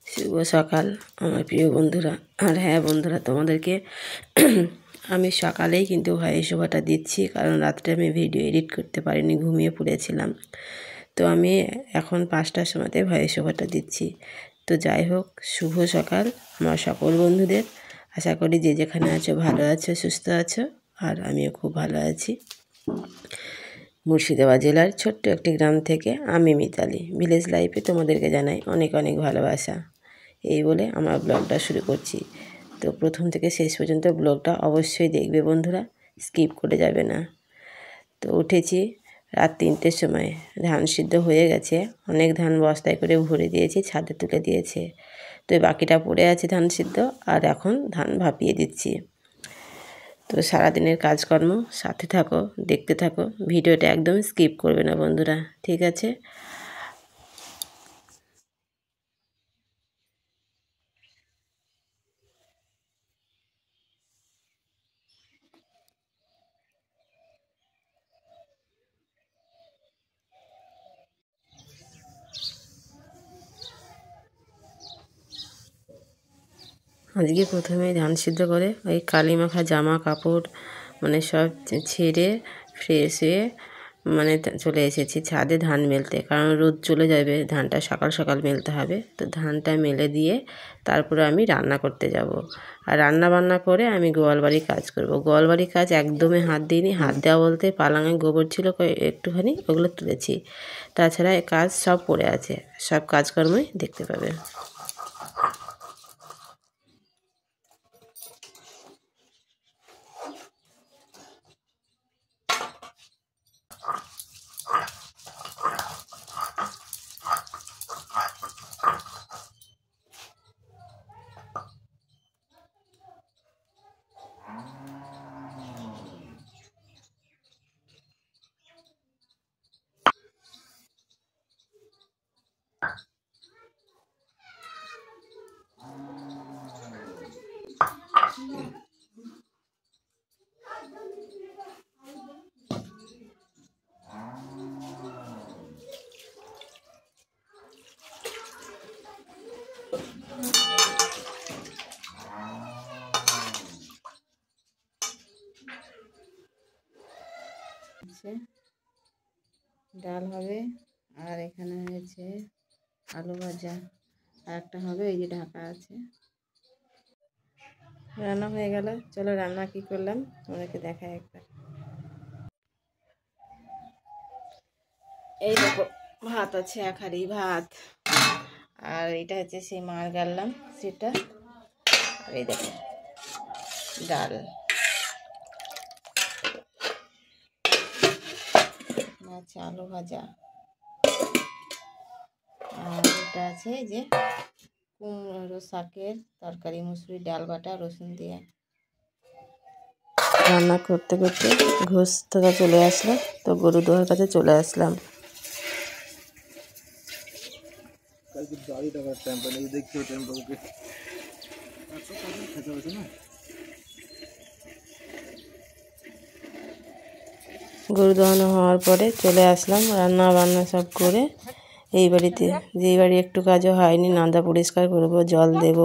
শুভ সকাল আমার প্রিয় বন্ধুরা। আর হ্যাঁ বন্ধুরা, তোমাদেরকে আমি সকালেই কিন্তু ভয়েস ওভারটা দিচ্ছি, কারণ রাত্রে আমি ভিডিও এডিট করতে পারিনি, ঘুমিয়ে পড়েছিলাম। তো আমি এখন 5টার সময়তে ভয়েস ওভারটা দিচ্ছি। তো যাই হোক, শুভ সকাল আমার সকল বন্ধুদের। আশা করি যে যেখানে আছো ভালো আছো, সুস্থ আছো, আর আমিও খুব ভালো আছি। মুর্শিদাবাদ জেলার ছোট্ট একটি গ্রাম থেকে আমি মিতালি ভিলেজ লাইফে তোমাদেরকে জানাই অনেক অনেক ভালোবাসা। এই বলে আমার ব্লগটা শুরু করছি। তো প্রথম থেকে শেষ পর্যন্ত ব্লগটা অবশ্যই দেখবে বন্ধুরা, স্কিপ করে যাবে না। তো উঠেছি রাত 3টের সময়, ধান সিদ্ধ হয়ে গেছে, অনেক ধান বস্তায় করে ভরে দিয়েছি, ছাদে তুলে দিয়েছে। তো বাকিটা পড়ে আছে ধান সিদ্ধ, আর এখন ধান ভাপিয়ে দিচ্ছি। তো সারাদিনের কাজকর্ম সাথে থাকো, দেখতে থাকো, ভিডিওটা একদম স্কিপ করবে না বন্ধুরা, ঠিক আছে? আজকে প্রথমে ধান সিদ্ধ করে ওই কালি মাখা জামা কাপড় মানে সব ছেড়ে ফ্রেশ হয়ে মানে চলে এসেছি ছাদে ধান মেলতে, কারণ রোদ চলে যাবে, ধানটা সকাল সকাল মেলতে হবে। তো ধানটা মেলে দিয়ে তারপরে আমি রান্না করতে যাব। আর রান্না বান্না করে আমি গোয়ালবাড়ির কাজ করব। গোয়ালবাড়ির কাজ একদমই হাত দিইনি, হাত দেওয়া বলতে পালাঙে গোবর ছিল একটুখানি, ওগুলো তুলেছি। তাছাড়া কাজ সব পড়ে আছে, সব কাজকর্মই দেখতে পাবে। ডাল হবে, আর এখানে হয়েছে আলু ভাজা, আর একটা হবে এই যে ঢাকা আছে। রান্না হয়ে গেল, চলো রান্না কি করলাম তোমাদেরকে দেখাই একবার। এই দেখো, ভাত আছে, 1 হাঁড়ি ভাত, আর এটা হচ্ছে সেই মার গাড়লাম সেটা, আর এই দেখো ডাল, মাছ আলু ভাজা, আর এটা আছে যে কুমড়ো শাকের তরকারি, মুসুরি ডাল বাটা রসুন দিয়ে। রান্না করতে করতে ঘুষ থেকে চলে আসলো, তো গরু দোয়ার কাছে চলে আসলাম। গরু দোয়ানো হওয়ার পরে চলে আসলাম, রান্না বান্না সব করে এই বাড়িতে, যেই বাড়ি একটু কাজও হয়নি, নান্দা পরিষ্কার করব, জল দেব,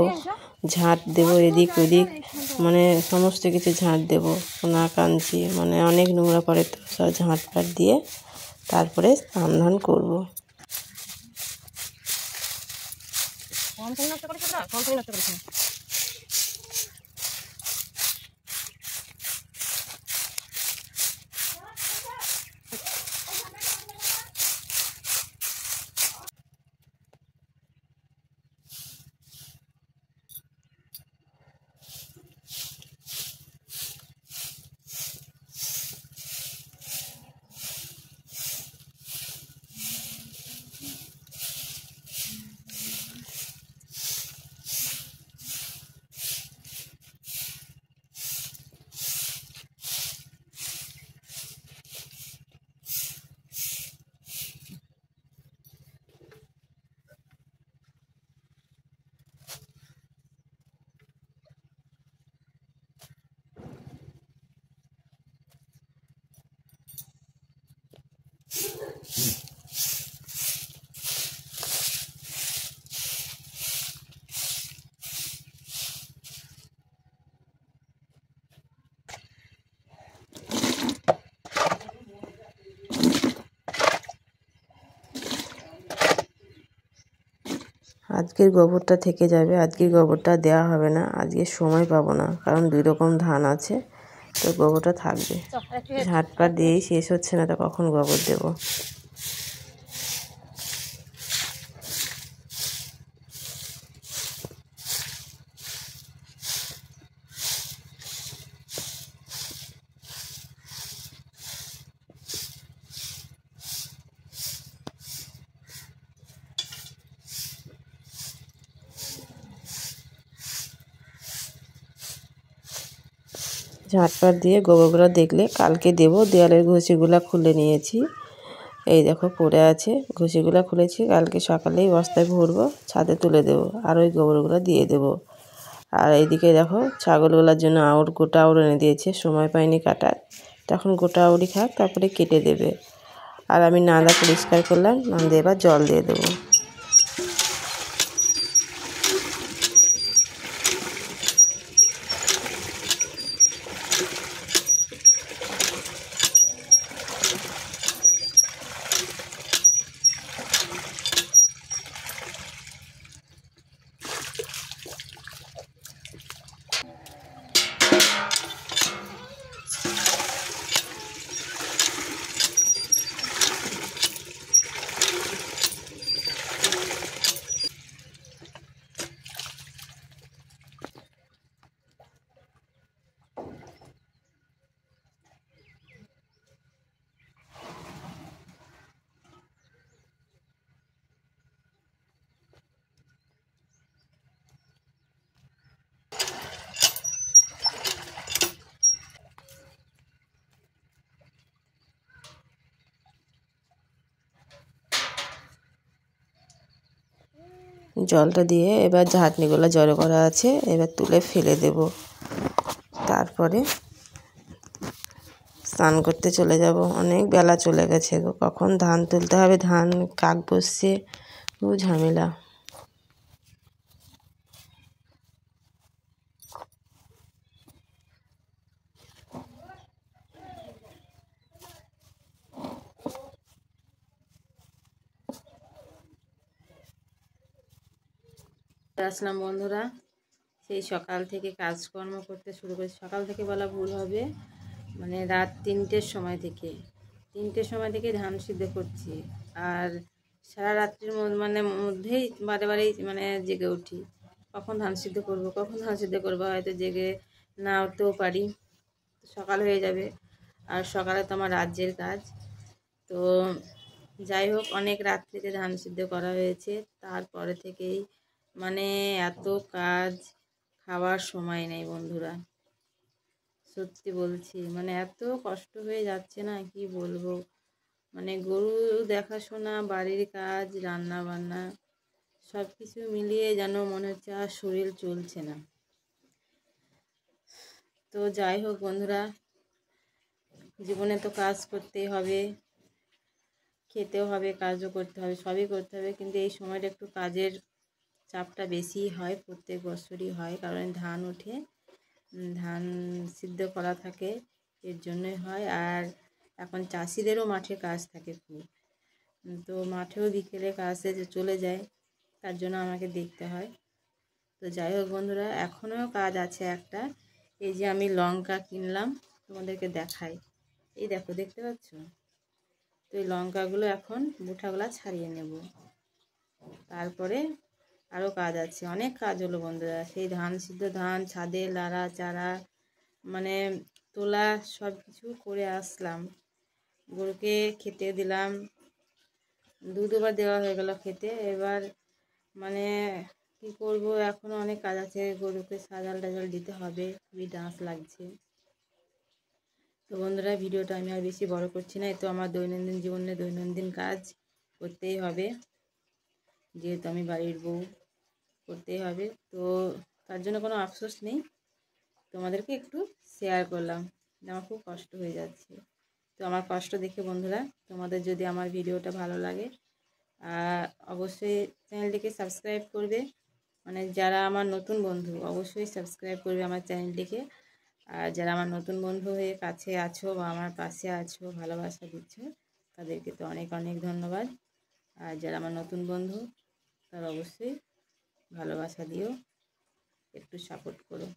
ঝাঁট দেব, এদিক ওদিক মানে সমস্ত কিছু ঝাঁট দেব, সোনা কাঞ্চি মানে অনেক নোংরা পড়ে, তো সব ঝাঁট ফাট দিয়ে তারপরে স্নান ধান করবো। আজকের গোবরটা থেকে যাবে, আজকের গোবরটা দেওয়া হবে না, আজকে সময় পাবো না, কারণ 2 রকম ধান আছে, তো গোবরটা থাকবে। ঝাঁটপাট দিয়েই শেষ হচ্ছে না, তো কখন গোবর দেবো। ঝাঁটপাট দিয়ে গোবরগুলো দেখলে কালকে দেবো। দেওয়ালের ঘষিগুলো খুলে নিয়েছি, এই দেখো পড়ে আছে, ঘষিগুলো খুলেছি, কালকে সকালেই বস্তায় ভরবো, ছাদে তুলে দেবো, আর ওই গোবরগুলো দিয়ে দেবো। আর এইদিকে দেখো ছাগলগুলোর জন্য গোটা আউর এনে দিয়েছে, সময় পাইনি কাটার, তখন গোটা আউরই খাক, তারপরে কেটে দেবে। আর আমি নালা পরিষ্কার করলাম, নান্দে এবার জল দিয়ে দেবো। জলটা দিয়ে এবার ঝাঁটনিগুলো জড়ো করা আছে, এবার তুলে ফেলে দেব। তারপরে স্নান করতে চলে যাব। অনেক বেলা চলে গেছে গো, কখন ধান তুলতে হবে, ধান কাক বসছে, খুব ঝামেলা। আসলাম বন্ধুরা, সেই সকাল থেকে কাজকর্ম করতে শুরু করেছি। সকাল থেকে বলা ভুল হবে, মানে রাত 3টের সময় থেকে, 3টের সময় থেকে ধান সিদ্ধ করছি। আর সারা রাত্রির মধ্যেই বারে বারেই জেগে উঠি, কখন ধান সিদ্ধ করব, কখন ধান সিদ্ধ করবো, হয়তো জেগে না উঠতেও পারি, সকাল হয়ে যাবে। আর সকালে তো আমার রাজ্যের কাজ, তো যাই হোক, অনেক রাত থেকে ধান সিদ্ধ করা হয়েছে। তারপরে থেকেই এত কাজ, খাওয়ার সময় নেই বন্ধুরা, সত্যি বলছি, এত কষ্ট হয়ে যাচ্ছে না, কি বলবো। গরু দেখাশোনা, বাড়ির কাজ, রান্না বান্না, সব কিছু মিলিয়ে যেন মনে হচ্ছে আর শরীর চলছে না। তো যাই হোক বন্ধুরা, জীবনে তো কাজ করতেই হবে, খেতেও হবে, কাজও করতে হবে, সবই করতে হবে, কিন্তু এই সময়টা একটু কাজের চাপটা বেশিই হয়, প্রত্যেক বছরই হয়, কারণ ধান ওঠে, ধান সিদ্ধ করা থাকে, এর জন্যই হয়। আর এখন চাষিদেরও মাঠে কাজ থাকে খুব, তো মাঠেও বিকেলে কাজে চলে যায়, তার জন্য আমাকে দেখতে হয়। তো যাই হোক বন্ধুরা, এখনও কাজ আছে একটা। এই যে আমি লঙ্কা কিনলাম, তোমাদেরকে দেখাই, এই দেখো, দেখতে পাচ্ছ? তো এই লঙ্কাগুলো এখন মুঠাগুলো ছাড়িয়ে নেব, তারপরে আরও কাজ আছে, অনেক কাজ হলো বন্ধুরা। সেই ধান সিদ্ধ, ধান ছাদে লাড়া চারা তোলা, সব কিছু করে আসলাম, গরুকে খেতে দিলাম, দুবার দেওয়া হয়ে গেল খেতে। এবার কি করব, এখনও অনেক কাজ আছে, গরুকে সাজাল টাজাল দিতে হবে, খুবই ডাঁশ লাগছে। তো বন্ধুরা, ভিডিওটা আমি আর বেশি বড় করছি না, তো আমার দৈনন্দিন জীবনে দৈনন্দিন কাজ করতেই হবে, যেহেতু আমি বাড়ির বউ, করতেই হবে। তো তার জন্য কোনো আফসোস নেই, তোমাদেরকে একটু শেয়ার করলাম, আমার খুব কষ্ট হয়ে যাচ্ছে। তো আমার কষ্ট দেখে বন্ধুরা, তোমাদের যদি আমার ভিডিওটা ভালো লাগে, অবশ্যই চ্যানেলটিকে সাবস্ক্রাইব করবে, যারা আমার নতুন বন্ধু, অবশ্যই সাবস্ক্রাইব করবে আমার চ্যানেলটিকে। আর যারা আমার নতুন বন্ধু হয়ে কাছে আছো বা আমার পাশে আছো, ভালোবাসা দিচ্ছ, তাদেরকে তো অনেক অনেক ধন্যবাদ। আর যারা আমার নতুন বন্ধু, তারা অবশ্যই ভালোবাসা দিও, একটু সাপোর্ট করো।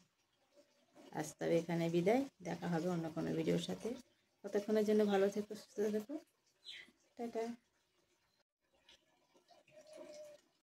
আজ তবে এখানে বিদায়, দেখা হবে অন্য কোনো ভিডিওর সাথে। ততক্ষণের জন্য ভালো থেকো, সুস্থ থেকো, টাটা।